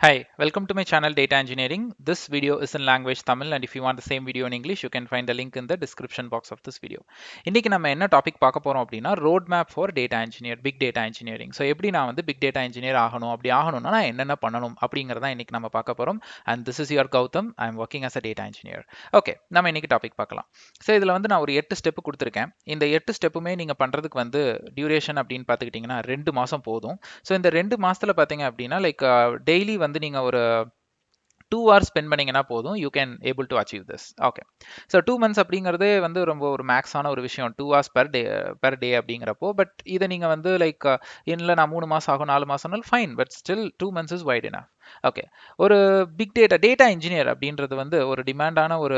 Hi, welcome to my channel Data Engineering. This video is in language Tamil, and if you want the same video in English, you can find the link in the description box of this video. இன்னைக்கு நம்ம என்ன topic பார்க்க போறோம் அப்படின்னா road map for data engineer, big data engineering. So எப்படி நான் வந்து big data engineer ஆகணும், அப்படி ஆகணும்னா நான் என்னென்ன பண்ணணும் அப்படிங்கிறத இன்னைக்கு நம்ம பார்க்க போறோம். And this is your Gautham. I am working as a data engineer. Okay, நம்ம இன்னைக்கு டாபிக் பார்க்கலாம். ஸோ இதில் வந்து நான் ஒரு 8 ஸ்டெப் கொடுத்துருக்கேன். இந்த 8 ஸ்டெப்புமே நீங்கள் பண்ணுறதுக்கு வந்து டியூரேஷன் அப்படின்னு பார்த்துக்கிட்டிங்கன்னா 2 மாதம் போதும். ஸோ இந்த 2 மாதத்தில் பார்த்தீங்க அப்படின்னா லைக் டெய்லி வந்து நீங்கள் ஒரு 2 hours ஸ்பெண்ட் பண்ணீங்கன்னா போதும், you can able to achieve this. Okay, so 2 months அப்படிங்கிறதே வந்து ரொம்ப ஒரு மேக்ஸான ஒரு விஷயம். 2 hours per day அப்படிங்கிறப்போ, பட் இதை நீங்கள் வந்து லைக் இல்லை நான் 3 மாதம் ஆகும் 4 மாதம்னாலும் fine, but still 2 months is wait enough. Okay, ஒரு பிக் டேட்டா இன்ஜினியர் அப்படின்றது வந்து ஒரு டிமாண்டான ஒரு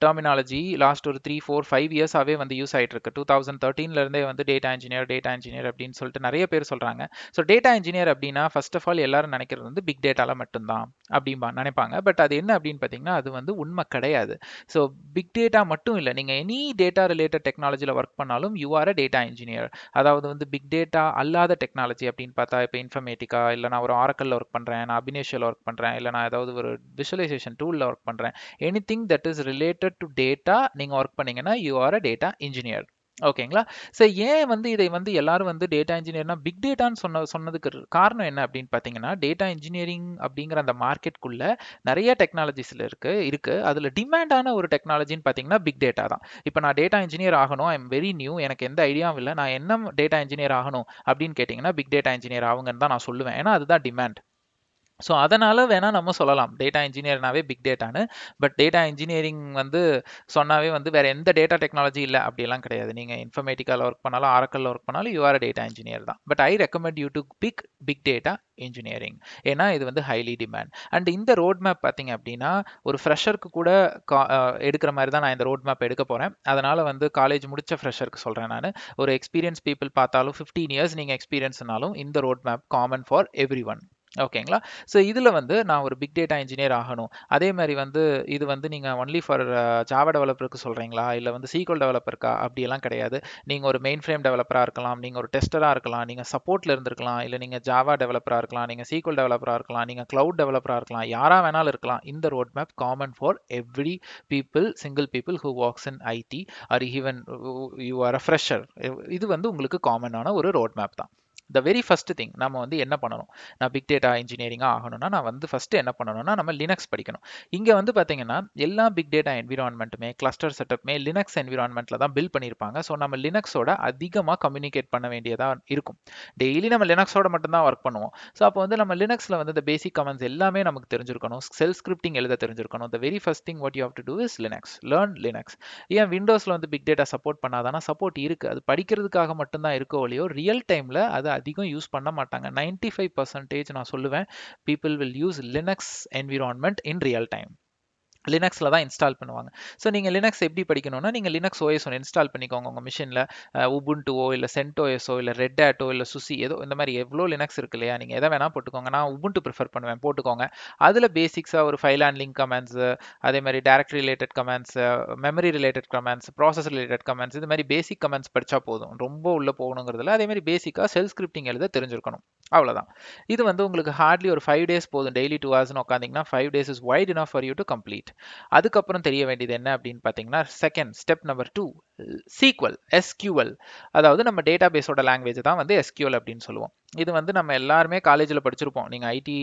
டெர்மினாலஜி. லாஸ்ட் ஒரு 3, 4, 5 இயர்ஸாகவே வந்து யூஸ் ஆகிட்டு இருக்கு. 2013 வந்து டேட்டா இன்ஜினியர் அப்படின்னு சொல்லிட்டு நிறைய பேர் சொல்கிறாங்க. ஸோ டேட்டா இன்ஜினியர் அப்படின்னா ஃபர்ஸ்ட் ஆஃப் ஆல் எல்லாரும் நினைக்கிறது வந்து பிக் டேட்டாவில் மட்டும்தான் அப்படின்பா நினைப்பாங்க. பட் அது என்ன அப்படின்னு பார்த்தீங்கன்னா அது வந்து உண்மை கிடையாது. ஸோ பிக் டேட்டா மட்டும் இல்லை, நீங்கள் எனி டேட்டா ரிலேட்டட் டெக்னாலஜியில் ஒர்க் பண்ணாலும் you R a data engineer. அதாவது வந்து பிக் டேட்டா அல்லாத டெக்னாலஜி அப்படின்னு பார்த்தா இப்போ இன்ஃபர்மேட்டிக்கா, இல்லை நான் ஒரு ஆரக்கல்ல ஒர்க் பண்ணுறேன், நான் அபினேஷியில் ஒர்க் பண்ணுறேன், இல்லை நான் ஏதாவது ஒரு விஷுவலைசேஷன் டூலில் ஒர்க் பண்ணுறேன், anything that is related to data நீங்கள் ஒர்க் பண்ணீங்கன்னா you are a data engineer. ஓகேங்களா? ஸோ ஏன் வந்து இதை வந்து எல்லாரும் வந்து டேட்டா இன்ஜினியர்னா பிக் டேட்டான்னு சொன்னதுக்கு காரணம் என்ன அப்படின்னு பார்த்தீங்கன்னா, டேட்டா இன்ஜினியரிங் அப்படிங்கிற அந்த மார்க்கெட்டுக்குள்ள நிறைய டெக்னாலஜிஸ்ல இருக்கு. அதுல டிமாண்டான ஒரு டெக்னாலஜின்னு பார்த்தீங்கன்னா பிக் டேட்டா தான். இப்போ நான் டேட்டா இன்ஜினியர் ஆகணும், ஐ எம் வெரி நியூ, எனக்கு எந்த ஐடியாவும் இல்லை, நான் என்ன டேட்டா இன்ஜினியர் ஆகணும் அப்படின்னு கேட்டிங்கன்னா பிக் டேட்டா இன்ஜினியர் ஆகுங்கன்னு தான் நான் சொல்லுவேன். ஏன்னா அதுதான் டிமாண்ட். ஸோ அதனால வேணா நம்ம சொல்லலாம் டேட்டா இன்ஜினியர்னாவே பிக் டேட்டான்னு. பட் டேட்டா இன்ஜினியரிங் வந்து சொன்னாவே வந்து வேற எந்த டேட்டா டெக்னாலஜி இல்லை அப்படியெல்லாம் கிடையாது. நீங்கள் இன்ஃபர்மேட்டிக்காவில் ஒர்க் பண்ணாலும் ஆரக்கல்ல ஒர்க் பண்ணாலும் யூ ஆர் டேட்டா இன்ஜினியர் தான். But I recommend you to big data engineering. ஏன்னா இது வந்து ஹைலி டிமாண்ட். அண்ட் இந்த ரோட் மேப் பார்த்தீங்க அப்படின்னா ஒரு ஃப்ரெஷருக்கு கூட எடுக்கிற மாதிரி தான் நான் இந்த ரோட் மேப் எடுக்க போகிறேன். அதனால வந்து காலேஜ் முடிச்ச ஃப்ரெஷருக்கு சொல்கிறேன் நான். ஒரு எக்ஸ்பீரியன்ஸ் பீப்புள் பார்த்தாலும் 15 இயர்ஸ் நீங்கள் எக்ஸ்பீரியன்ஸ்னாலும் இந்த road map common for every one. ஓகேங்களா? ஸோ இதில் வந்து நான் ஒரு பிக் டேட்டா இன்ஜினியர் ஆகணும். அதே மாதிரி வந்து இது வந்து நீங்கள் ஒன்லி ஃபார் ஜாவா டெவலப்பருக்கு சொல்கிறீங்களா, இல்லை வந்து சீக்வல் டெவலப்பருக்கா, அப்படியெல்லாம் கிடையாது. நீங்கள் ஒரு மெயின் ஃப்ரேம் டெவலப்பராக இருக்கலாம், நீங்கள் ஒரு டெஸ்டராக இருக்கலாம், நீங்கள் சப்போர்ட்டில் இருந்திருக்கலாம், இல்லை நீங்கள் ஜாவா டெவலப்பராக இருக்கலாம், நீங்கள் சீக்வல் டெவலப்பராக இருக்கலாம், நீங்கள் க்ளவுட் டெவலப்பராக இருக்கலாம், யாராக வேணாலும் இருக்கலாம். இந்த road map common for every single people who works in IT R even you are a fresher. இது வந்து உங்களுக்கு காமனான ஒரு ரோட் மேப் தான். த வெரி ஃபர்ஸ்ட் திங் நம்ம வந்து என்ன பண்ணணும், நான் பிக் டேட்டா இன்ஜினியரிங்காக ஆகணும்னா நான் வந்து ஃபஸ்ட்டு என்ன பண்ணணும்னா நம்ம லினக்ஸ் படிக்கணும். இங்கே வந்து பார்த்தீங்கன்னா எல்லா பிக் டேட்டா என்விரான்மெண்ட்டுமே கிளஸ்டர் செட்டப்புமே லினக்ஸ் என்விரான்மெண்ட்டில் தான் பில்ட் பண்ணியிருப்பாங்க. ஸோ நம்ம லினக்ஸோட அதிகமாக கம்யூனிகேட் பண்ண வேண்டியதாக இருக்கும். டெய்லி நம்ம லினக்ஸோட மட்டும்தான் ஒர்க் பண்ணுவோம். ஸோ அப்போ வந்து நம்ம லினக்ஸில் வந்து இந்த பேசிக் கமெண்ட்ஸ் எல்லாமே நமக்கு தெரிஞ்சிருக்கணும். செல் ஸ்கிரிப்டிங் எழுத தெரிஞ்சிருக்கணும். The very first thing what you have to do is Linux, learn Linux. ஏன் விண்டோஸில் வந்து பிக் டேட்டா சப்போர்ட் பண்ணாதானா? சப்போர்ட் இருக்குது, அது படிக்கிறதுக்காக மட்டும்தான் இருக்கோ இல்லையோ ரியல் டைமில் அது அதிகம் யூஸ் பண்ண மாட்டாங்க. 95% நான் சொல்லுவேன் people will use Linux environment in real time. லினக்ஸில் தான் இன்ஸ்டால் பண்ணுவாங்க. ஸோ நீங்கள் லினக்ஸ் எப்படி படிக்கணும்னா நீங்கள் லினக்ஸ் ஓஎஸ் ஒன்று இன்ஸ்டால் பண்ணிக்கோங்க உங்கள் மிஷினில். உபுண்டுவோ இல்லை சென்டோஎஸோ இல்லை ரெட் ஹேட்டோ இல்லை சுசி ஏதோ இந்த மாதிரி எவ்வளோ லினக்ஸ் இருக்கு இல்லையா, நீங்கள் எதை வேணால் போட்டுக்கோங்க. நான் உபுண்டு ப்ரிஃபர் பண்ணுவேன், போட்டுக்கோங்க. அதில் பேசிக்ஸாக ஒரு ஃபைல் ஹேண்ட்லிங் கமெண்ட்ஸு, அதே மாதிரி directory related comments, memory related comments, process related comments, இது மாதிரி பேசிக் கமெண்ட்ஸ் படித்தா போதும், ரொம்ப உள்ளே போகணுங்கிறதுல. அதே மாதிரி பேசிக்காக செல் ஸ்கிரிப்டிங் எழுத தெரிஞ்சிருக்கணும், அவ்வளோதான். இது வந்து உங்களுக்கு ஹார்ட்லி ஒரு 5 days போதும். டெய்லி 2 hours உட்காந்திங்கன்னா 5 days is quite enough for you to complete. அதுக்கப்புறம் தெரிய வேண்டியது என்ன அப்படின்னு பார்த்தீங்கன்னா second step number 2 sequel, SQL. அதாவது நம்ம டேட்டா பேஸோட லாங்குவேஜ் தான் வந்து எஸ்கியூஎல் அப்படின்னு சொல்லுவோம். இது வந்து நம்ம எல்லாருமே காலேஜில் படிச்சிருப்போம். நீங்கள் ஐடி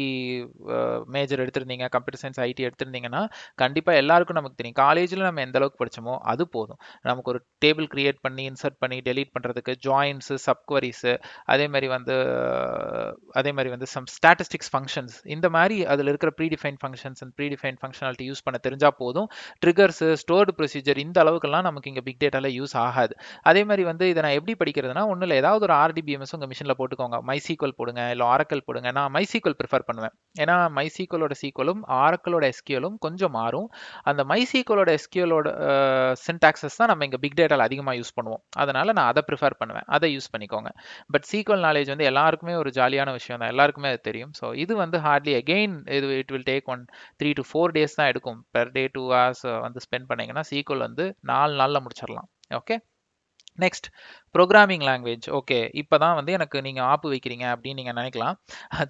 மேஜர் எடுத்திருந்தீங்க, கம்ப்யூட்டர் சயின்ஸ் ஐடி எடுத்திருந்தீங்கன்னா கண்டிப்பாக எல்லாருக்கும் நமக்கு தெரியும். காலேஜில் நம்ம எந்த அளவுக்கு படித்தோமோ அது போதும். நமக்கு ஒரு டேபிள் கிரியேட் பண்ணி இன்சர்ட் பண்ணி டெலீட் பண்ணுறதுக்கு ஜாயின்ஸு, சப்குவரிஸு, அதே மாதிரி வந்து சம் ஸ்டாட்டிஸ்டிக்ஸ் ஃபங்க்ஷன்ஸ், இந்த மாதிரி அதில் இருக்கிற predefine functions and predefine functionality use பண்ண தெரிஞ்சால் போதும். ட்ரிகர்ஸு, ஸ்டோர்டு ப்ரொசீஜர் இந்த அளவுக்குலாம் நமக்கு இங்கே பிக் டேட்டாவில் யூஸ் ஆகாது. அதே மாதிரி வந்து இதை நான் எப்படி படிக்கிறதுனா ஒன்றும் இல்லை, ஏதாவது ஒரு ஆர்டிபிஎம்எஸ் உங்கள் மிஷினில் போட்டுக்கோங்க. மைசீக்வல் போடுங்க, இல்லை ஆரக்கல் போடுங்க. நான் மைசீக்வல் ப்ரிஃபர் பண்ணுவேன். ஏன்னா மைசீக்வலோட சீக்வலும் ஆரக்கலோட எஸ்கியூலும் கொஞ்சம் மாறும். அந்த மைசீக்வலோட எஸ்கியூலோட சின்டாக்சஸ் தான் நம்ம இங்கே பிக் டேட்டாவில் அதிகமாக யூஸ் பண்ணுவோம். அதனால் நான் அதை ப்ரிஃபர் பண்ணுவேன், அதை யூஸ் பண்ணிக்கோங்க. பட் சீக்வல் நாலேஜ் வந்து எல்லாருக்குமே ஒரு ஜாலியான விஷயம் தான், எல்லாருக்குமே அது தெரியும். ஸோ இது வந்து hardly again it will take 3 to 4 days தான் எடுக்கும். பெர் டே 2 hours வந்து ஸ்பெண்ட் பண்ணீங்கன்னா சீக்வல் வந்து 4 நாளில் முடிச்சிடலாம். Okay, next programming language okay இப்போதான் வந்து எனக்கு நீங்கள் ஆப்பு வைக்கிறீங்க அப்படின்னு நீங்கள் நினைக்கலாம்.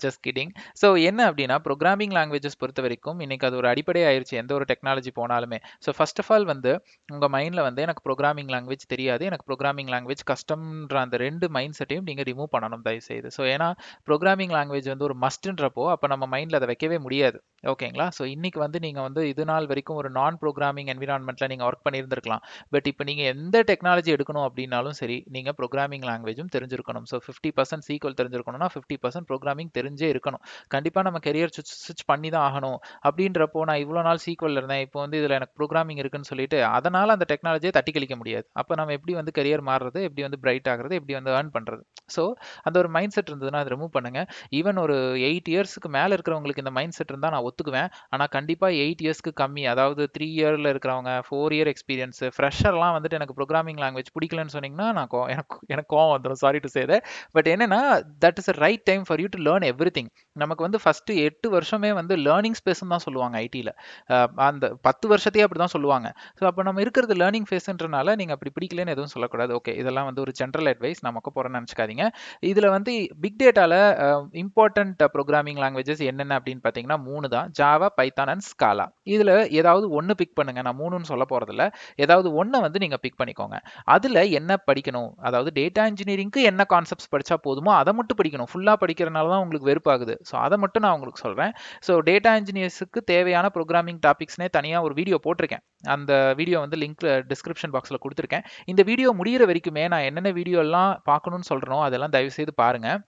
Just kidding. ஸோ என்ன அப்படின்னா ப்ரோக்ராமிங் லாங்குவேஜஸ் பொறுத்த வரைக்கும் இன்னைக்கு அது ஒரு அடிப்படை ஆயிருச்சு எந்த ஒரு டெக்னாலஜி போனாலுமே. ஸோ ஃபர்ஸ்ட் ஆஃப் ஆல் வந்து உங்கள் மைண்டில் வந்து எனக்கு ப்ரோக்ராமிங் லாங்குவேஜ் தெரியாது, எனக்கு ப்ரோக்ராமிங் லாங்குவேஜ் கஷ்டம்ன்ற அந்த ரெண்டு மைண்ட் செட்டையும் நீங்கள் ரிமூவ் பண்ணணும் தயவுசெய்து. ஸோ ஏன்னா ப்ரோக்ராமிங் லாங்குவேஜ் வந்து ஒரு மஸ்ட்ன்றப்போ அப்போ நம்ம மைண்டில் அதை வைக்கவே முடியாது. ஓகேங்களா? ஸோ இன்னைக்கு வந்து நீங்கள் வந்து இது நாள் வரைக்கும் ஒரு நான் ப்ரோக்ராமிங் என்விரான்மெண்ட்டில் நீங்கள் ஒர்க் பண்ணியிருந்திருக்கலாம். பட் இப்போ நீங்கள் எந்த டெக்னாலஜி எடுக்கணும் அப்படின்னாலும் சரி நீங்கள் ப்ரோக்ராமிங் லாங்குவேஜும் தெரிஞ்சிருக்கணும். ஸோ 50% சீக்வல் தெரிஞ்சிருக்கணும்னா 50% ப்ரோக்ராமிங் தெரிஞ்சே இருக்கணும். கண்டிப்பாக நம்ம கெரியர் சுவிட்ச் பண்ணி தான் ஆகணும் அப்படின்றப்போ நான் இவ்வளோ நாள் சீக்வல் இருந்தேன், இப்போ வந்து இதில் எனக்கு ப்ரோக்ராமிங் இருக்குன்னு சொல்லிட்டு அதனால் அந்த டெக்னாலஜியை தட்டி கழிக்க முடியாது. அப்போ நம்ம எப்படி வந்து கெரியர் மாறுறது, எப்படி வந்து பிரைட் ஆகுறது, எப்படி வந்து ஏர்ன் பண்ணுறது. ஸோ அந்த ஒரு மைண்ட் செட் இருந்ததுன்னா அதை ரிமூவ் பண்ணுங்க. ஈவன் ஒரு 8 இயர்ஸ்க்கு மேலே இருக்கிறவங்களுக்கு இந்த மைண்ட் செட் இருந்தால் நான் ஒத்துக்குவேன். ஆனால் கண்டிப்பாக 8 இயர்ஸ்க்கு கம்மி, அதாவது 3 இயரில் இருக்கிறவங்க, 4 இயர் எக்ஸ்பீரியன்ஸ் ஃப்ரெஷர்லாம் வந்துட்டு எனக்கு ப்ரோக்ராமிங் லாங்குவேஜ் பிடிக்கலன்னு சொன்னீங்கன்னா நான் எனக்கு கோவம் வந்துடும். Sorry to say that. But என்னன்னா that is a right time for you to learn everything. நமக்கு வந்து ஃபர்ஸ்ட் 8 வருஷமே வந்து லேர்னிங் ஸ்பேஸ்ன்னு தான் சொல்லுவாங்க ஐடியில். அந்த 10 வருஷத்தையே அப்படி தான் சொல்லுவாங்க. ஸோ அப்போ நம்ம இருக்கிறது லேர்னிங் ஃபேஸ்ன்றனால நீங்கள் அப்படி பிடிக்கலன்னு எதுவும் சொல்லக்கூடாது. ஓகே, இதெல்லாம் வந்து ஒரு ஜென்ரல் அட்வைஸ், நமக்கு போகிறேன்னு நினச்சிக்காதீங்க. இதில் வந்து பிக் டேட்டாவில் இம்பார்ட்டன்ட் ப்ரோக்ராமிங் லாங்குவேஜஸ் என்னென்ன அப்படின்னு பார்த்தீங்கன்னா 3 தான்: ஜாவா, பைத்தான் அண்ட் ஸ்காலா. இதில் ஏதாவது ஒன்று பிக் பண்ணுங்க. நான் 3ன்னு சொல்ல போகிறதில்ல. ஏதாவது ஒன்றை வந்து நீங்கள் பிக் பண்ணிக்கோங்க. அதில் என்ன படிக்கணும், அதாவது டேட்டா இன்ஜினியரிங்க்கு என்ன கான்செப்ட்ஸ் படித்தா போதுமோ அதை மட்டும் படிக்கணும். ஃபுல்லாக படிக்கிறனால தான் உங்களுக்கு வெறுப்பாகுது. ஸோ அதை மட்டும் நான் உங்களுக்கு சொல்கிறேன். ஸோ டேட்டா இன்ஜினியர்ஸுக்கு தேவையான ப்ரோக்ராமிங் டாபிக்ஸ்னே தனியாக ஒரு வீடியோ போட்டிருக்கேன். அந்த வீடியோ வந்து லிங்க் டிஸ்கிரிப்ஷன் பாக்ஸில் கொடுத்துருக்கேன். இந்த வீடியோ முடிகிற வரைக்குமே நான் என்னென்ன வீடியோ எல்லாம் பார்க்கணும்னு சொல்கிறேனோ அதெல்லாம் தயவுசெய்து பாருங்கள்.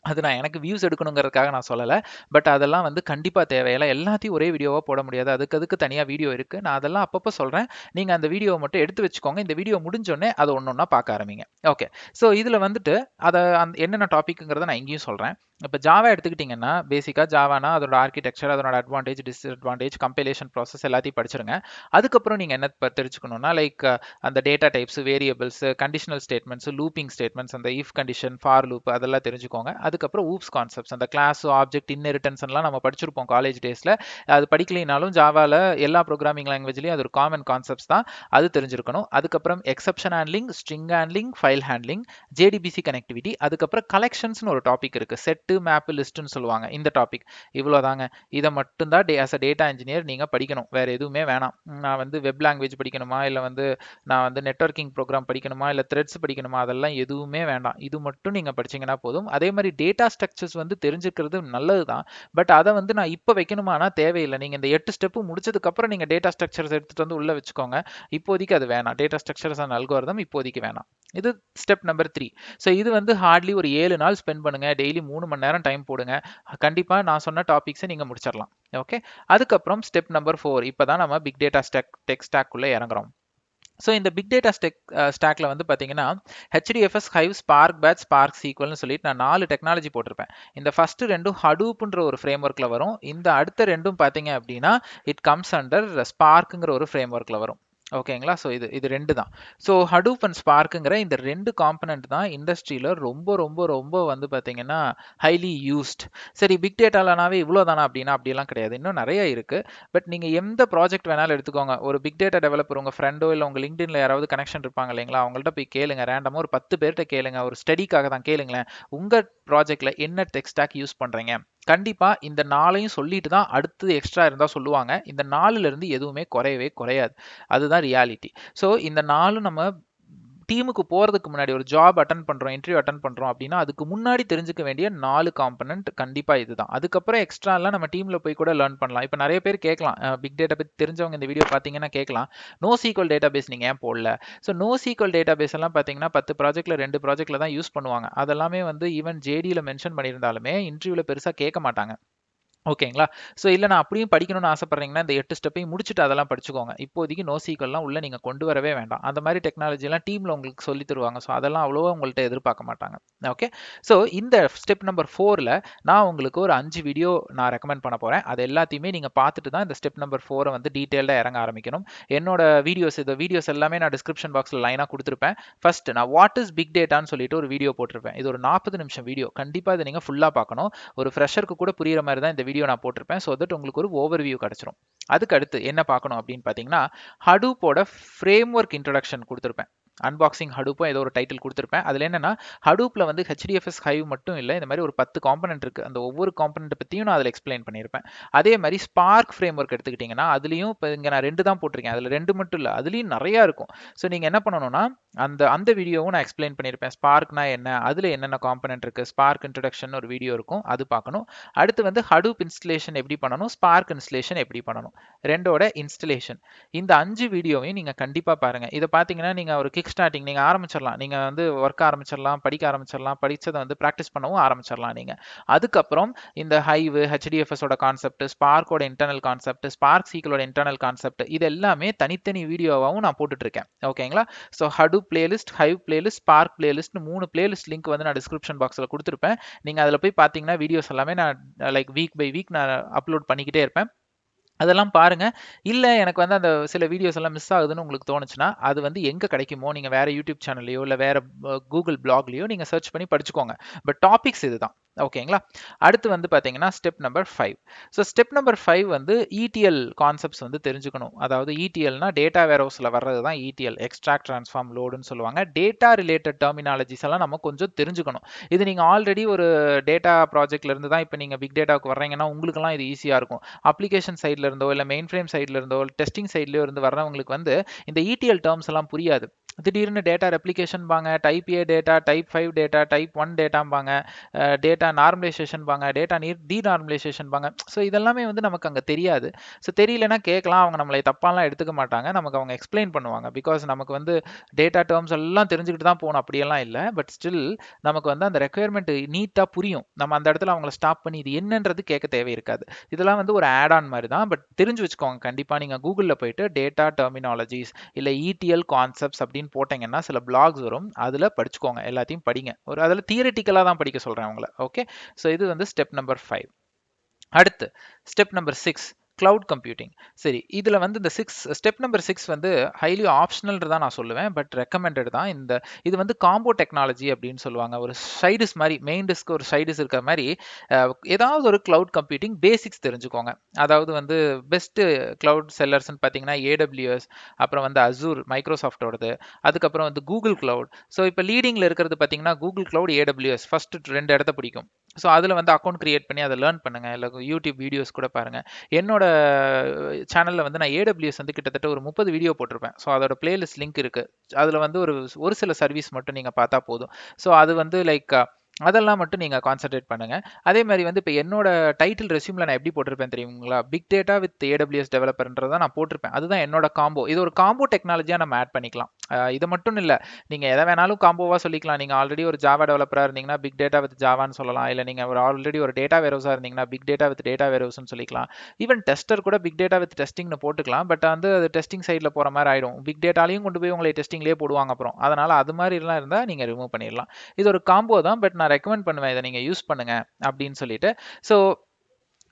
அது நான் எனக்கு வியூஸ் எடுக்கணுங்கிறதுக்காக நான் சொல்லலை. பட் அதெல்லாம் வந்து கண்டிப்பாக தேவையில்லை. எல்லாத்தையும் ஒரே வீடியோவாக போட முடியாது. அதுக்கு தனியாக வீடியோ இருக்குது. நான் அதெல்லாம் அப்பப்போ சொல்கிறேன். நீங்கள் அந்த வீடியோவை மட்டும் எடுத்து வச்சுக்கோங்க. இந்த வீடியோ முடிஞ்சோடனே அதை ஒன்று ஒன்றா பார்க்க ஆரம்பிங்க. ஓகே. ஸோ இதில் வந்துட்டு அதை என்னென்ன டாபிக்ங்கிறத நான் இங்கேயும் சொல்கிறேன். இப்போ ஜாவா எடுத்துக்கிட்டிங்கன்னா பேசிக்காக ஜாவானா அதோட ஆர்கிடெக்சர், அதோட அட்வான்டேஜ், டிஸ்அட்வான்டேஜ், கம்பைலேஷன் ப்ராசஸ் எல்லாத்தையும் படிச்சிருங்க. அதுக்கப்புறம் நீங்கள் என்ன தெரிஞ்சுக்கணும்னா லைக் அந்த data types, variables, conditional statements, looping statements, அந்த இஃப் கண்டிஷன், ஃபார் லூப் அதெல்லாம் தெரிஞ்சுக்கோங்க. அதுக்கப்புறம் ஊப்ஸ் கான்செப்ட்ஸ், அந்த கிளாஸ், ஆப்ஜெக்ட், இன்ஹெரிட்டன்ஸ்லாம் நம்ம படிச்சிருப்போம் காலேஜ் டேஸில். அது படிக்கலைனாலும் ஜாவாவில் எல்லா ப்ரோக்ராமிங் லாங்குவேஜ்லையும் அது ஒரு காமன் கான்செப்ட்ஸ் தான், அது தெரிஞ்சிருக்கணும். அதுக்கப்புறம் exception handling, string handling, file handling, JDBC connectivity, அதுக்கப்புறம் கலெக்ஷன்ஸ்னு ஒரு டாபிக் இருக்குது. செட்டு, மேப்பு, லிஸ்ட்டுன்னு சொல்லுவாங்க. இந்த டாபிக் இவ்வளோதாங்க. இதை மட்டும்தான் ஆஸ் அ டேட்டா இன்ஜினியர் நீங்கள் படிக்கணும். வேறு எதுவுமே வேணாம். நான் வந்து வெப் லாங்குவேஜ் படிக்கணுமா, இல்லை வந்து நான் வந்து நெட்வொர்க்கிங் ப்ரோக்ராம் படிக்கணுமா, இல்லை த்ரெட்ஸ் படிக்கணுமா, அதெல்லாம் எதுவுமே வேண்டாம். இது மட்டும் நீங்கள் படிச்சீங்கன்னா போதும். அதே மாதிரி டேட்டா ஸ்ட்ரக்சர்ஸ் வந்து தெரிஞ்சுக்கிறது நல்லது தான். பட் அதை வந்து நான் இப்போ வைக்கணுமானா தேவையில்லை. நீங்கள் இந்த 8 ஸ்டெப்பு முடிச்சதுக்கப்புறம் நீங்கள் டேட்டா ஸ்ட்ரக்சர்ஸ் எடுத்துகிட்டு வந்து உள்ளே வச்சுக்கோங்க. இப்போதைக்கு அது வேணாம். டேட்டா ஸ்ட்ரக்சர்ஸ் அண்ட் அல்காரிதம் இப்போதைக்கு வேணாம். இது ஸ்டெப் நம்பர் 3. ஸோ இது வந்து ஹார்ட்லி ஒரு 7 நாள் ஸ்பெண்ட் பண்ணுங்க. டெய்லி 3 மணி நேரம் டைம் போடுங்க. கண்டிப்பாக நான் சொன்ன டாபிக்ஸை நீங்கள் முடிச்சிடலாம். ஓகே. அதுக்கப்புறம் ஸ்டெப் நம்பர் 4. இப்போ தான் நம்ம பிக் டேட்டா டெக் ஸ்டாக்குள்ளே இறங்குறோம். ஸோ இந்த பிக் டேட்டா ஸ்டாக்ல வந்து பார்த்தீங்கன்னா HDFS, ஹைவ், ஸ்பார்க் பேட்ச், ஸ்பார்க் சீக்வல்னு சொல்லிட்டு நான் 4 டெக்னாலஜி போட்டிருப்பேன். இந்த ஃபர்ஸ்ட் ரெண்டும் ஹடூப்ன்ற ஒரு ஃப்ரேம் ஒர்க்கில் வரும். இந்த அடுத்த ரெண்டும் பார்த்தீங்க அப்படின்னா இட் கம்ஸ் அண்டர் ஸ்பார்க்குங்கிற ஒரு ஃப்ரேம் ஒர்க்கில் வரும். ஓகேங்களா? ஸோ இது ரெண்டு தான். ஸோ ஹடூப் அண்ட் ஸ்பார்க்குங்கிற இந்த ரெண்டு காம்பனண்ட் தான் இண்டஸ்ட்ரியில் ரொம்ப ரொம்ப ரொம்ப வந்து பார்த்தீங்கன்னா ஹைலி யூஸ்ட். சரி, பிக் டேட்டாலனாவே இவ்வளோ தானா அப்படின்னா அப்படிலாம் கிடையாது. இன்னும் நிறைய இருக்குது. பட் நீங்கள் எந்த ப்ராஜெக்ட் வேணாலும் எடுத்துக்கோங்க. ஒரு பிக் டேட்டா டெவலப்பர் உங்கள் ஃப்ரெண்டோ இல்லை உங்கள் லிங்க்டின்ல யாராவது கனெக்ஷன் இருப்பாங்க இல்லைங்களா, அவங்கள்ட்ட போய் கேளுங்க. ரேண்டமாக ஒரு 10 பேர்கிட்ட கேளுங்க. ஒரு ஸ்டடிக்காக தான் கேளுங்களேன். உங்கள் ப்ராஜெக்ட்ல என்ன டெக் ஸ்டாக் யூஸ் பண்ணுறீங்க? கண்டிப்பா இந்த 4ஐயும் சொல்லிட்டு தான் அடுத்தது எக்ஸ்ட்ரா இருந்தால் சொல்லுவாங்க. இந்த 4ல இருந்து எதுவுமே குறையவே குறையாது. அதுதான் ரியாலிட்டி. ஸோ இந்த 4ம் நம்ம டீமுக்கு போகிறதுக்கு முன்னாடி ஒரு ஜாப் அட்டன் பண்ணுறோம், இன்டர்வியூ அட்டன் பண்ணுறோம் அப்படின்னா அதுக்கு முன்னாடி தெரிஞ்சுக்க வேண்டிய 4 காம்பனண்ட் கண்டிப்பாக இதுதான். அதுக்கப்புறம் எக்ஸ்ட்ராலாம் நம்ம டீமில் போய் கூட லேர்ன் பண்ணலாம். இப்போ நிறைய பேர் கேட்கலாம், பிக் டேட்டா பற்றி தெரிஞ்சவங்க இந்த வீடியோ பார்த்தீங்கன்னா கேட்கலாம், நோ சீக்வல் டேட்டா பேஸ் நீங்கள் ஏன் போடல? So no sequel database எல்லாம் பார்த்தீங்கன்னா 10 ப்ராஜெக்ட்டில் 2 ப்ராஜெக்ட்டில் தான் யூஸ் பண்ணுவாங்க. அதெல்லாமே வந்து ஈவன் ஜேடியில் மென்ஷன் பண்ணியிருந்தாலுமே இன்டர்வியூவில் பெருசாக கேட்க மாட்டாங்க. ஓகேங்களா? ஸோ இல்லை நான் அப்படியும் படிக்கணும்னு ஆசைப்படுறீங்கன்னா இந்த 8 ஸ்டெப்பையும் முடிச்சுட்டு அதெல்லாம் படிச்சுக்கோங்க. இப்போதைக்கு நோ சீக்வல்லாம் உள்ள நீங்கள் கொண்டு வரவே வேண்டாம். அந்த மாதிரி டெக்னாலஜிலாம் டீமில் உங்களுக்கு சொல்லி தருவாங்க. ஸோ அதெல்லாம் அவ்வளோவா உங்கள்கிட்ட எதிர்பார்க்க மாட்டாங்க. ஓகே. ஸோ இந்த ஸ்டெப் நம்பர் 4ல் நான் உங்களுக்கு ஒரு 5 வீடியோ நான் ரெக்கமெண்ட் பண்ண போகிறேன். அது எல்லாத்தையுமே நீங்கள் பார்த்துட்டு தான் இந்த ஸ்டெப் நம்பர் 4 வந்து டீட்டெயில்டாக இறங்க ஆரம்பிக்கணும். என்னோட இந்த வீடியோஸ் எல்லாமே நான் டிஸ்கிரிப்ஷன் பாக்ஸில் லைனாக கொடுத்துருப்பேன். ஃபர்ஸ்ட் நான் வாட் இஸ் பிக் டேட்டான்னு சொல்லிட்டு ஒரு வீடியோ போட்டிருப்பேன். இது ஒரு 40 நிமிஷம் வீடியோ. கண்டிப்பாக இதை நீங்கள் ஃபுல்லாக பார்க்கணும். ஒரு ஃப்ரெஷருக்கு கூட புரியுற மாதிரி தான் இந்த வீடியோ நான் போட்டிருப்பேன். ஸோ தட் உங்களுக்கு ஒரு ஓவர்வியூ கிடைச்சிரும். அதுக்கு அடுத்து என்ன பார்க்கணும் அப்படின்னு பார்த்தீங்கன்னா ஹடூப்போட ஃப்ரேம் ஒர்க் இன்ட்ரடக்ஷன் கொடுத்துருப்பேன். அன்பாக்சிங் ஹடூப்பும் ஏதோ ஒரு டைட்டில் கொடுத்துருப்பேன். அதில் என்னன்னா ஹடூப்பில் வந்து HDFS ஹைவ் மட்டும் இல்லை, இந்த மாதிரி ஒரு 10 காம்பனன்ட் இருக்குது. அந்த ஒவ்வொரு காம்பனன்ட் பற்றியும் நான் அதில் எக்ஸ்பிளைன் பண்ணியிருப்பேன். அதே மாதிரி ஸ்பார்க் ஃப்ரேம் ஒர்க் எடுத்துக்கிட்டிங்கன்னா அதுலேயும் இப்போ இங்கே நான் 2 தான் போட்டிருக்கேன், அதில் 2 மட்டும் இல்லை, அதுலேயும் நிறையா இருக்கும். ஸோ நீங்கள் என்ன பண்ணணும்னா அந்த வீடியோவும் நான் எக்ஸ்பிளைன் பண்ணியிருப்பேன். ஸ்பார்க்னா என்ன, அதில் என்னென்ன காம்பனன்ட் இருக்குது, ஸ்பார்க் இன்ட்ரடக்ஷன் ஒரு வீடியோ இருக்கும், அது பார்க்கணும். அடுத்து வந்து ஹடூப் இன்ஸ்டலேஷன் எப்படி பண்ணணும், ஸ்பார்க் இன்ஸ்டலேஷன் எப்படி பண்ணணும், ரெண்டோட இன்ஸ்டலேஷன். இந்த 5 வீடியோவையும் நீங்கள் கண்டிப்பாக பாருங்கள். இதை பார்த்தீங்கன்னா நீங்கள் ஒரு கிக் ஸ்டார்டிங் நீங்கள் ஆரம்பிச்சிடலாம், நீங்கள் வந்து ஒர்க் ஆரம்பிச்சிடலாம், படிக்க ஆரம்பிச்சிடலாம், படித்ததை வந்து ப்ராக்டிஸ் பண்ணவும் ஆரம்பிச்சிடலாம் நீங்கள். அதுக்கப்புறம் இந்த ஹைவ், HDFSோட கான்செப்ட், ஸ்பார்க்கோட இன்டர்னல் கான்செப்ட், ஸ்பார்க் சீக்கிளோட இன்டர்னல் கான்செப்ட், இது எல்லாமே தனித்தனி வீடியோவாகவும் நான் போட்டுட்ருக்கேன். ஓகேங்களா? So Hadoop playlist, Hive playlist, Spark playlist 3 playlist link வந்து நான் டிஸ்கிரிப்ஷன் பாக்ஸில் கொடுத்துருப்பேன். நீங்கள் அதில் போய் பார்த்தீங்கன்னா வீடியோஸ் எல்லாமே நான் லைக் வீக் பை வீக் நான் அப்லோட் பண்ணிக்கிட்டே இருப்பேன். அதெல்லாம் பாருங்க. இல்லை எனக்கு வந்து அந்த சில வீடியோஸ் எல்லாம் மிஸ் ஆகுதுன்னு உங்களுக்கு தோணுச்சுன்னா அது வந்து எங்கே கிடைக்குமோ நீங்கள் வேறு யூடியூப் சேனல்லையோ இல்லை வேறு கூகுள் பிளாக்லையோ நீங்கள் சர்ச் பண்ணி படிச்சுக்கோங்க. பட் டாபிக்ஸ் இதுதான். ஓகேங்களா? அடுத்து வந்து பார்த்தீங்கன்னா step number 5. So step number 5 வந்து ETL கான்செப்ட்ஸ் வந்து தெரிஞ்சுக்கணும். அதாவது ETLனா டேட்டா வேர்ஹவுஸில் வர்றது தான் ETL, எக்ஸ்ட்ராக்ட் ட்ரான்ஸ்ஃபார்ம் லோடுன்னு சொல்லுவாங்க. டேட்டா ரிலேட்டட் டெர்மினாலஜிஸ் எல்லாம் நம்ம கொஞ்சம் தெரிஞ்சுக்கணும். இது நீங்கள் ஆல்ரெடி ஒரு டேட்டா ப்ராஜெக்ட்ல இருந்து தான் இப்போ நீங்கள் பிக் டேட்டாவுக்கு வர்றீங்கன்னா உங்களுக்குலாம் இது ஈஸியாக இருக்கும். அப்ளிகேஷன் சைடில் இருந்தோ இல்லை மெயின் ஃப்ரேம் சைடில் இருந்தோ டெஸ்டிங் சைட்லையோ இருந்து வர்றவங்களுக்கு வந்து இந்த ETL டேர்ம்ஸ் எல்லாம் புரியாது. திடீர்னு டேட்டா ரெப்ளிகேஷன் பாங்க, type A data, type 5 data, type 1 டேட்டாம்பாங்க, டேட்டா நார்மலைசேஷன் பாங்க, டேட்டா டீநார்மலைசேஷன் பாங்க. ஸோ இதெல்லாமே வந்து நமக்கு அங்கே தெரியாது. ஸோ தெரியலனா கேட்கலாம், அவங்க நம்மளை தப்பாலாம் எடுத்துக்க மாட்டாங்க, நமக்கு அவங்க எக்ஸ்பிளைன் பண்ணுவாங்க. பிகாஸ் நமக்கு வந்து டேட்டா டேர்ம்ஸ் எல்லாம் தெரிஞ்சுக்கிட்டு தான் போகணும் அப்படியெல்லாம் இல்லை. பட் ஸ்டில் நமக்கு வந்து அந்த ரெக்குயர்மெண்ட் நீட்டாக புரியும். நம்ம அந்த இடத்துல அவங்கள ஸ்டாப் பண்ணி இது என்னன்றது கேட்க தேவை இருக்காது. இதெல்லாம் வந்து ஒரு ஆட் ஆன் மாதிரி தான். பட் தெரிஞ்சு வச்சுக்கோங்க, கண்டிப்பாக நீங்கள் கூகுளில் போயிட்டு டேட்டா டெர்மினாலஜிஸ் இல்லை ETL கான்செப்ட்ஸ் அப்படின்னு போட்டிங்கன்னா சில பிளாக்ஸ் வரும், அதில் படிச்சுக்கோங்க, எல்லாத்தையும் படிங்க. ஒரு அதில் தியரிட்டிக்கலாக தான் படிக்க சொல்கிறேன் உங்களை. ஓகே, ஸோ இது வந்து ஸ்டெப் நம்பர் 5. அடுத்து ஸ்டெப் நம்பர் 6, கிளவுட் கம்ப்யூட்டிங். சரி, இதில் வந்து இந்த ஸ்டெப் நம்பர் 6 வந்து ஹைலி ஆப்ஷனல் தான் நான் சொல்லுவேன், பட் ரெக்கமெண்டட் தான். இது வந்து காம்போ டெக்னாலஜி அப்படின்னு சொல்லுவாங்க. ஒரு சைடிஸ் மாதிரி, மெயின் டிஸ்க் ஒரு சைடிஸ் இருக்கிற மாதிரி ஏதாவது ஒரு கிளவுட் கம்ப்யூட்டிங் பேசிக்ஸ் தெரிஞ்சுக்கோங்க. அதாவது வந்து பெஸ்ட் கிளவுட் செல்லர்ஸ்ன்னு பார்த்தீங்கன்னா AWS, அப்புறம் வந்து அசூர் மைக்ரோசாஃப்டோடது, அதுக்கப்புறம் வந்து கூகுள் கிளவுட். ஸோ இப்போ லீடிங்கில் இருக்கிறது பார்த்தீங்கன்னா கூகுள் கிளவுட், AWS ஃபர்ஸ்ட் 2 இடத்த பிடிக்கும். ஸோ அதில் வந்து அக்கௌண்ட் கிரியேட் பண்ணி அதை லேர்ன் பண்ணுங்கள், இல்லை யூடியூப் வீடியோஸ் கூட பாருங்கள். என்னோட சேனலில் வந்து நான் AWS வந்து கிட்டத்தட்ட ஒரு 30 வீடியோ போட்டிருப்பேன். ஸோ அதோட பிளேலிஸ்ட் லிங்க் இருக்குது. அதில் வந்து ஒரு சில சர்வீஸ் மட்டும் நீங்கள் பார்த்தா போதும். ஸோ அது வந்து லைக் அதெல்லாம் மட்டும் நீங்கள் கான்சென்ட்ரேட் பண்ணுங்கள். அதே மாதிரி வந்து இப்போ என்னோட டைட்டில் ரெஸ்யூமில் நான் எப்படி போட்டிருப்பேன் தெரியுங்களா, பிக் டேட்டா வித் AWS டெவலப்பர்ன்றதை நான் போட்டிருப்பேன். அதுதான் என்னோட காம்போ. இது ஒரு காம்போ டெக்னாலஜியாக நம்ம ஆட் பண்ணிக்கலாம். இது மட்டும் இல்லை, நீங்கள் எதை வேணாலும் காம்போவாக சொல்லிக்கலாம். நீங்கள் ஆல்ரெடி ஒரு ஜாவா டெவலப்பராக இருந்தீங்கன்னா பிக் டேட்டா வித் ஜாவான்னு சொல்லலாம். இல்லை நீங்கள் ஒரு ஆல்ரெடி ஒரு டேட்டா வேர்ஹவுஸாக இருந்தீங்கன்னா பிக் டேட்டா வித் டேட்டா வேர்ஹவுஸ்னு சொல்லிக்கலாம். ஈவன் டெஸ்டர் கூட பிக் டேட்டா வித் டெஸ்டிங்னு போட்டுக்கலாம். பட் வந்து அது டெஸ்டிங் சைடில் போகிற மாதிரி ஆகிடும். பிக் டேட்டாலையும் கொண்டு போய் உங்களை டெஸ்டிங்லேயே போடுவாங்க அப்புறம். அதனால் அது மாதிரிலாம் இருந்தால் நீங்கள் ரிமூவ் பண்ணிடலாம். இது ஒரு காம்போ தான், பட் நான் ரெக்கமெண்ட் பண்ணுவேன் இதை நீங்கள் யூஸ் பண்ணுங்க அப்படின்னு சொல்லிட்டு. ஸோ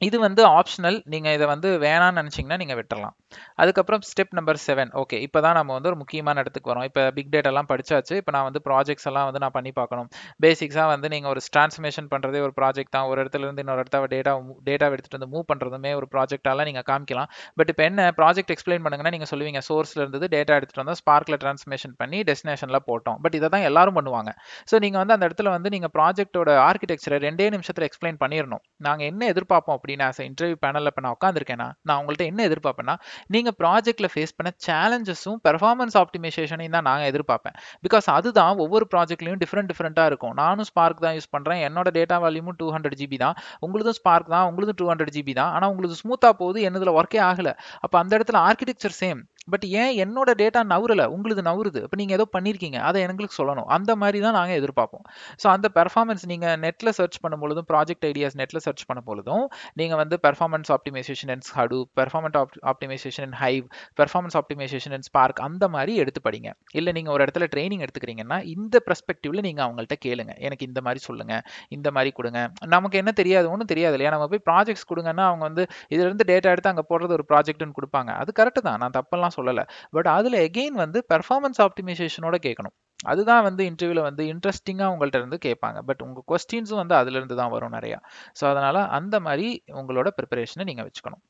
இது வந்து ஆப்ஷனல். நீங்கள் இதை வந்து வேணான்னு நினச்சிங்கன்னா நீங்கள் விட்டுறலாம். அதுக்கப்புறம் ஸ்டெப் நம்பர் 7. ஓகே, இப்போ தான் நம்ம வந்து ஒரு முக்கியமான இடத்துக்கு வரோம். இப்போ பிக் டேட்டாலாம் படிச்சாச்சு. இப்போ நான் வந்து ப்ராஜெக்ட்ஸ் எல்லாம் வந்து நான் பண்ணி பார்க்கணும். பேசிக்ஸாக வந்து நீங்கள் ஒரு ட்ரான்ஸ்ஃபர்மேஷன் பண்ணுறதே ஒரு ப்ராஜெக்ட் தான். ஒரு இடத்துல இருந்து இன்னொரு இடத்த டேட்டா எடுத்துகிட்டு வந்து மூவ் பண்ணுறதுமே ஒரு ப்ராஜெக்டாலாம் நீங்கள் காமிக்கலாம். பட் இப்போ என்ன ப்ராஜெக்ட் எக்ஸ்பிளைன் பண்ணுங்கன்னா நீங்கள் சொல்லுவீங்க சோர்ஸில் இருந்தது டேட்டா எடுத்துகிட்டு வந்தால் ஸ்பார்க்கில் ட்ரான்ஸ்ஃபர்மேஷன் பண்ணி டெஸ்டினேஷனில் போட்டோம். பட் இதை தான் எல்லாரும் பண்ணுவாங்க. ஸோ நீங்கள் வந்து அந்த இடத்துல வந்து நீங்கள் ப்ராஜெக்டோட ஆர்கிடெக்சரை 2 நிமிஷத்தில் எக்ஸ்பிளைன் பண்ணிடணும். நாங்கள் என்ன எதிர்பார்ப்போம் அப்படின்னு ஆஸ் இன்டர்வியூ பேனலில் இப்போ நான் உட்காந்துருக்கேன்னா நான் உங்கள்கிட்ட என்ன எதிர்பார்ப்பேன்னா, நீங்கள் ப்ராஜெக்ட்டில் ஃபேஸ் பண்ண சேலஞ்சஸும் பெர்ஃபார்மன்ஸ் ஆப்டிமைசேஷனையும் தான் நாங்கள் எதிர்பார்ப்பேன். பிகாஸ் அதுதான் ஒவ்வொரு ப்ராஜெக்ட்லையும் டிஃப்ரெண்ட்டாக இருக்கும். நானும் ஸ்பார்க் தான் யூஸ் பண்ணுறேன், என்னோட டேட்டா வால்யூமும் 200 GB தான், உங்களுதும் ஸ்பார்க் தான், உங்களுதும் 200 GB தான். ஆனால் உங்களுக்கு ஸ்மூத்தாக போகுது, என்னதில் ஒர்க்கே ஆகலை. அப்போ அந்த இடத்துல ஆர்கிடெக்சர் சேம், பட் ஏன் என்னோட டேட்டா நவுறல, உங்களுக்கு நவுறுது. அப்போ நீங்கள் ஏதோ பண்ணியிருக்கீங்க, அதை எங்களுக்கு சொல்லணும். அந்த மாதிரி தான் நாங்கள் எதிர்பார்ப்போம். ஸோ அந்த பெர்ஃபார்மன்ஸ் நீங்கள் நெட்டில் சர்ச் பண்ணும் பொழுதும், ப்ராஜெக்ட் ஐடியாஸ் நெட்டில் சர்ச் பண்ணும் பொழுதும் நீங்கள் வந்து பெர்ஃபார்மன்ஸ் ஆப்டிமைசேஷன் இன் ஹடூப், பெர்ஃபார்மன்ஸ் ஆப்டிமைசேஷன் இன் ஹைவ், பெர்ஃபார்மன்ஸ் ஆப்டிமைசேஷன் இன் ஸ்பார்க், அந்த மாதிரி எடுத்து படிங்க. இல்லை நீங்கள் ஒரு இடத்துல ட்ரைனிங் எடுத்துக்கிறீங்கன்னா இந்த பெர்ஸ்பெக்டிவ்ல நீங்கள் அவங்கள்ட்ட கேளுங்க, எனக்கு இந்த மாதிரி சொல்லுங்க, இந்த மாதிரி கொடுங்க. நமக்கு என்ன தெரியாது, ஒன்றும் தெரியாது இல்லையா. நம்ம போய் ப்ராஜெக்ட்ஸ் கொடுங்கன்னா அவங்க வந்து இதிலிருந்து டேட்டா எடுத்து அங்கே போடுறது ஒரு ப்ராஜெக்ட்னு கொடுப்பாங்க. அது கரெக்ட் தான், நான் தப்பெல்லாம் சொல்லலை. பட் அதில் எகெயின் வந்து பெர்ஃபார்மன்ஸ் ஆப்டிமைசேஷனோட கேட்கணும். அதுதான் வந்து இன்டர்வியூல வந்து இன்ட்ரெஸ்டிங்கா உங்கள்ட்ட இருந்து கேட்பாங்க. பட் உங்க கொஸ்டின்ஸும் வந்து அதுல இருந்து தான் வரும் நிறையா. ஸோ அதனால அந்த மாதிரி உங்களோட ப்ரிப்பரேஷனை நீங்க வச்சுக்கணும்.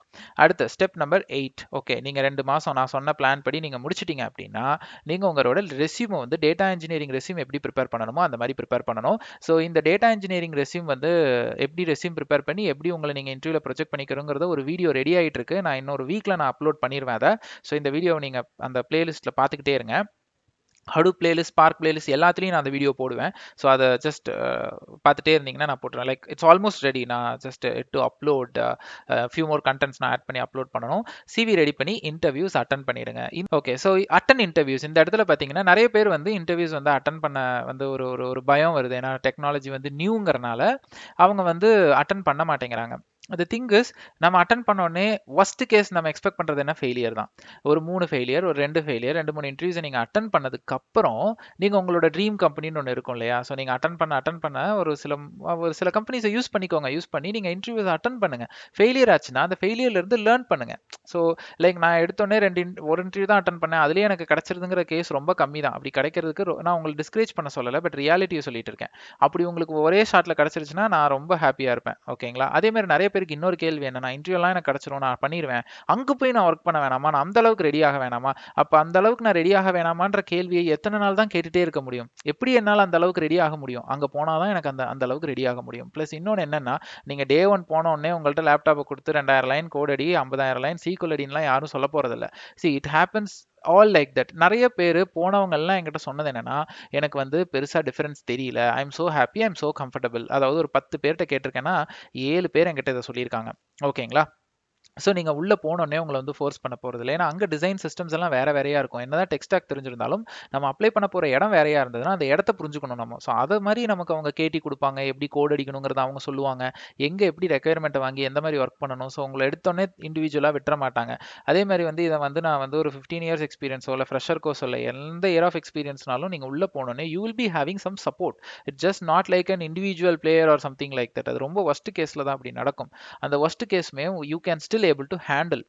அடுத்த ஸ்டெப் நம்பர் 8. ஓகே, நீங்க 2 மாசம் நான் சொன்ன பிளான் படி நீங்க முடிச்சிட்டீங்க அப்படின்னா, நீங்க உங்களோட ரெஸ்யூமை வந்து டேட்டா இன்ஜினியரிங் ரெஸ்யூம் எப்படி ப்ரிப்பேர் பண்ணணுமோ அந்த மாதிரி ப்ரிப்பேர் பண்ணணும். ஸோ இந்த டேட்டா இன்ஜினியரிங் ரெஸ்யூம் வந்து எப்படி ரெஸ்யூம் ப்ரிப்பேர் பண்ணி எப்படி உங்களை நீங்க இன்டர்வியூல ப்ரொஜெக்ட் பண்ணிக்கிறோங்கிறத ஒரு வீடியோ ரெடி ஆயிட்டு இருக்கு. நான் இன்னொரு வீக்ல நான் அப்லோட் பண்ணிடுவேன் அதை. ஸோ இந்த வீடியோவை நீங்க அந்த பிளேலிஸ்ட்ல பார்த்துக்கிட்டே இருங்க. ஹடூப் பிளேலிஸ்ட், ஸ்பார்க் பிளேலிஸ்ட் எல்லாத்துலேயும் நான் அந்த வீடியோ போடுவேன். ஸோ அதை ஜஸ்ட் பார்த்துட்டே இருந்தீங்கன்னா நான் போட்டுருவேன். Like it's almost ready. நான் just to upload few more contents நான் ஆட் பண்ணி அப்லோட் பண்ணணும். சிவி ரெடி பண்ணி இன்டர்வியூஸ் அட்டன் பண்ணிடுங்க. ஓகே, ஸோ அட்டன் இன்டர்வியூஸ் இந்த இடத்துல பார்த்தீங்கன்னா நிறைய பேர் வந்து இன்டர்வியூஸ் வந்து அட்டன் பண்ண வந்து ஒரு ஒரு ஒரு பயம் வருது. ஏன்னா டெக்னாலஜி வந்து நியூங்கிறனால அவங்க வந்து அட்டன் பண்ண மாட்டேங்கிறாங்க. தி திங் இஸ், நம்ம அட்டன் பண்ண உடனே ஒர்ஸ்ட் கேஸ் நம்ம எக்ஸ்பெக்ட் பண்றது என்ன, ஃபெயிலியர் தான். ஒரு 3 ஃபெயிலியர், ஒரு 2 ஃபெயிலியர், 2-3 இன்டர்வியூஸை நீங்க அட்டன் பண்ணதுக்கு அப்புறம் நீங்க உங்களோட ட்ரீம் கம்பெனின்னு ஒன்று இருக்கும் இல்லையா? ஸோ நீங்க அட்டன் பண்ண ஒரு சில கம்பெனிஸை யூஸ் பண்ணிக்கோங்க. யூஸ் பண்ணி நீங்க இன்டர்வியூஸ் அட்டன் பண்ணுங்க. ஃபெயிலியர் ஆச்சுன்னா அந்த ஃபெயிலியர்ல இருந்து லேர்ன் பண்ணுங்க. ஸோ லைக் நான் எடுத்தோடனே ஒரு இன்டர்வியூ தான் அட்டன் பண்ணேன், அதுலேயே எனக்கு கிடைச்சிருதுங்கிற கேஸ் ரொம்ப கம்மி தான். அப்படி கிடைக்கிறதுக்கு நான் உங்களுக்கு டிஸ்கரேஜ் பண்ண சொல்லலை, பட் ரியாலிட்டியை சொல்லிட்டு இருக்கேன். அப்படி உங்களுக்கு ஒரே ஷாட்ல கிடைச்சிருச்சுன்னா நான் ரொம்ப ஹாப்பியா இருப்பேன். ஓகேங்களா? அதே மாதிரி நிறைய பேருக்கு இன்னொரு கேள்வி என்னன்னா, இன்டர்வியூலாம் எனக்கு கிடைச்சிரும், நான் பண்ணிடுவேன், அங்க போய் நான் ஒர்க் பண்ண வேணாமா, நான் அந்த அளவுக்கு ரெடி ஆக வேணாமா? அப்ப அந்த அளவுக்கு நான் ரெடி ஆக வேணாமான்ற கேள்வியை எத்தனை நாள் தான் கேட்டுட்டே இருக்க முடியும்? எப்படி என்னால் அந்த அளவுக்கு ரெடி ஆக முடியும்? அங்க போனாதான் எனக்கு அந்த அந்த அளவுக்கு ரெடி ஆக முடியும். பிளஸ் இன்னொன்று என்னன்னா, நீங்க டே 1 போன உடனே உங்கள்ட்ட லேப்டாப்பை கொடுத்து 2000 லைன் கோட் அடி, 50,000 லைன் சீக்குவல் அடின்னுலாம் யாரும் சொல்ல போறதில்ல. See it happens all like that. நிறைய பேர் போனவங்க எல்லாம் என்கிட்ட சொன்னது என்னன்னா, எனக்கு வந்து பெருசா டிஃபரன்ஸ் தெரியல, I am so happy, I am so comfortable. அதாவது ஒரு 10 பேர்கிட்ட கேட்டிருக்கேன்னா 7 பேர் என்கிட்ட இதை சொல்லியிருக்காங்க. ஓகேங்களா? ஸோ நீங்க உள்ள போனோடனே உங்களை வந்து ஃபோர்ஸ் பண்ண போறது இல்லை. ஏன்னா அங்க டிசைன் சிஸ்டம்ஸ் எல்லாம் வேற வேறையா இருக்கும். என்னதான் டெக் ஸ்டாக் தெரிஞ்சிருந்தாலும் நம்ம அப்ளை பண்ண போற இடம் வேறையா இருந்ததுன்னா அந்த இடத்த புரிஞ்சுக்கணும் நம்ம. ஸோ அதை மாதிரி நமக்கு அவங்க கேட்டி கொடுப்பாங்க, எப்படி கோட் அடிக்கணுங்கிறத அவங்க சொல்லுவாங்க, எங்க எப்படி ரெக்குயர்மெண்ட்டை வாங்கி எந்த மாதிரி ஒர்க் பண்ணணும். ஸோ உங்களை எடுத்தோடனே இண்டிவிஜுவலா விட்டுற மாட்டாங்க. அதே மாதிரி வந்து இதை வந்து நான் வந்து ஒரு 15 இயர்ஸ் எக்ஸ்பீரியன்ஸோ இல்லை ஃப்ரெஷர் கோர்ஸோ இல்லை எந்த இயர் ஆஃப் எக்ஸ்பீரியன்ஸ்னாலும் நீங்க உள்ள போனோடனே you will be having some support. It's just not like an individual player or something like that. அது ரொம்ப ஒஸ்ட் கேஸ்ல தான் அப்படி நடக்கும். அந்த ஒஸ்ட் கேஸ்மே you can still able to handle.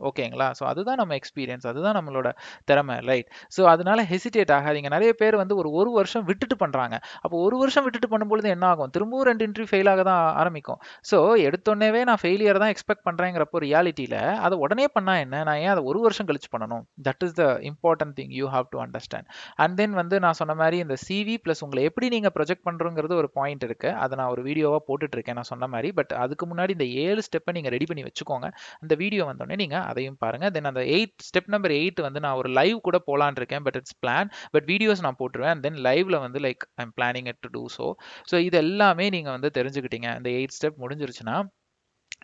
ஓகேங்களா? ஸோ அதுதான் நம்ம எக்ஸ்பீரியன்ஸ், அதுதான் நம்மளோட திறமை, ரைட்? ஸோ அதனால ஹெசிடேட் ஆகாதீங்க. நிறைய பேர் வந்து ஒரு வருஷம் விட்டுட்டு பண்றாங்க. அப்போ ஒரு வருஷம் விட்டுட்டு பண்ணும்பொழுது என்ன ஆகும்? திரும்பவும் 2 இன்டர்வியூ ஃபெயில் ஆக தான் ஆரம்பிக்கும். ஸோ எடுத்தோடனே நான் ஃபெயிலியர் தான் எக்ஸ்பெக்ட் பண்றேங்கிறப்போ ரியாலிட்டியில அதை உடனே பண்ணா என்ன? நான் ஏன் அதை ஒரு வருஷம் கழிச்சு பண்ணணும்? That is the important thing you have to understand. And then வந்து நான் சொன்ன மாதிரி இந்த சிவி பிளஸ் உங்களை எப்படி நீங்க ப்ரொஜெக்ட் பண்றோங்கிறது ஒரு பாயிண்ட் இருக்கு. அதை நான் ஒரு வீடியோவா போட்டுட்டு இருக்கேன் நான் சொன்ன மாதிரி. பட் அதுக்கு முன்னாடி இந்த 7 ஸ்டெப்பை நீங்க ரெடி பண்ணி வச்சுக்கோங்க. அந்த வீடியோ வந்தோடனே நீங்க அதையும் பாருங்க. தென் அந்த ஸ்டெப் நம்பர் 8 வந்து நான் ஒரு லைவ் கூட போலான் இருக்கேன். But it's plan. But videos நான் போட்டுருவேன். தென் லைவ்ல வந்து like I am planning it to do so. So இது எல்லாமே நீங்க வந்து தெரிஞ்சுக்கிட்டீங்க. இந்த 8 ஸ்டெப் முடிஞ்சிருச்சுன்னா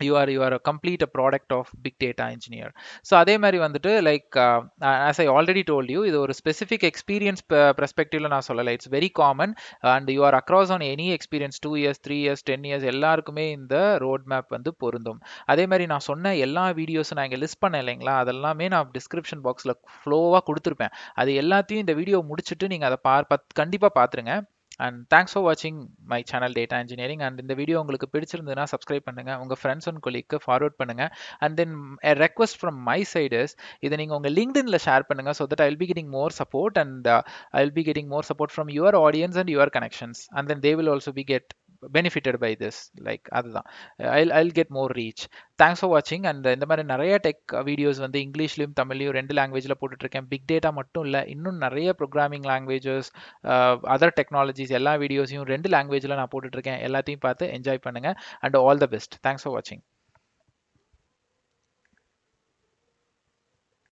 you are a complete a product of big data engineer. So அதே மாதிரி வந்துட்டு like as I already told you, இது ஒரு specific experience perspectiveல நான் சொல்லலை. It's very common and you are across on any experience 2 years 3 years 10 years எல்லாருக்குமே இந்த road map வந்து பொருந்தும். அதே மாதிரி நான் சொன்ன எல்லா வீடியோஸும் நான் இங்கே லிஸ்ட் பண்ணேன் இல்லைங்களா, அதெல்லாமே நான் டிஸ்கிரிப்ஷன் பாக்ஸில் ஃப்ளோவாக கொடுத்துருப்பேன். அது எல்லாத்தையும் இந்த வீடியோ முடிச்சுட்டு நீங்கள் அதை கண்டிப்பாக பார்த்துருங்க. அண்ட் தேங்க்ஸ் ஃபார் வாட்சிங் my channel data engineering. And இந்த வீடியோ உங்களுக்கு பிடிச்சிருந்ததுன்னா சப்ஸ்கிரைப் பண்ணுங்க, உங்க ஃப்ரெண்ட்ஸ் அண்ட் கொலீக்கு ஃபார்வர்ட் பண்ணுங்க. And then request from my side is, இதை நீங்க உங்க லிங்க்டின்ல ஷேர் பண்ணுங்க. So that I will be getting more support and I will be getting more support from your audience and your connections. And then they will also be get benefited by this. Like அதுதான், I'll get more reach. Thanks for வாட்சிங். And இந்த மாதிரி நிறைய tech videos வந்து இங்கிலீஷ்லையும் தமிழ்லையும் 2 லாங்குவேஜில் போட்டுட்ருக்கேன். Big data மட்டும் இல்லை, இன்னும் நிறைய ப்ரோக்ராமிங் லாங்குவேஜஸ், அதர் டெக்னாலஜிஸ் எல்லா வீடியோஸையும் 2 லாங்குவேஜில் நான் போட்டுட்ருக்கேன். எல்லாத்தையும் பார்த்து என்ஜாய் பண்ணுங்கள். And all the best. Thanks for வாட்சிங்.